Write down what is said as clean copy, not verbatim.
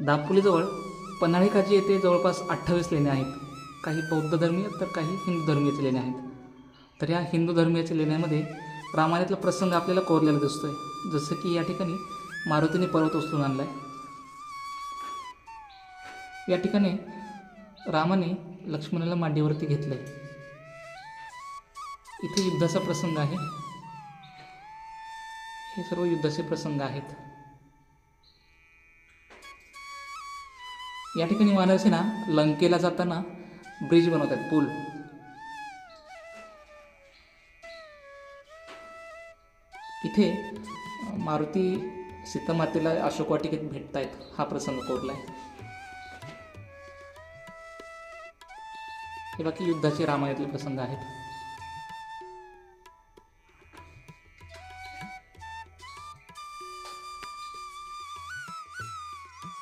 दापोलीजवळ पन्हाळी काजी येथे जवळपास 28 लेण्या आहेत. काही बौद्ध धर्मीय तर काही हिंदू धर्मीयाचे लेण्या आहेत. तर या हिंदू धर्मीयाच्या लेण्यामध्ये रामायणातला प्रसंग आपल्याला कोरलेला दिसतोय. जसं की या ठिकाणी मारुतीने पर्वत उचलून आणला आहे. या ठिकाणी रामाने लक्ष्मणाला मांडीवरती घेतलं आहे. इथे युद्धाचा प्रसंग आहे. हे सर्व युद्धाचे प्रसंग आहेत. या ठिकाणी वानरसेना लंकेला जाताना ब्रिज बनवतात, पूल. इथे मारुती सीतामातेला अशोक वाटिकेत भेटतायत, हा प्रसंग कोरलाय. हे बाकी युद्धाचे रामायणातले प्रसंग आहेत.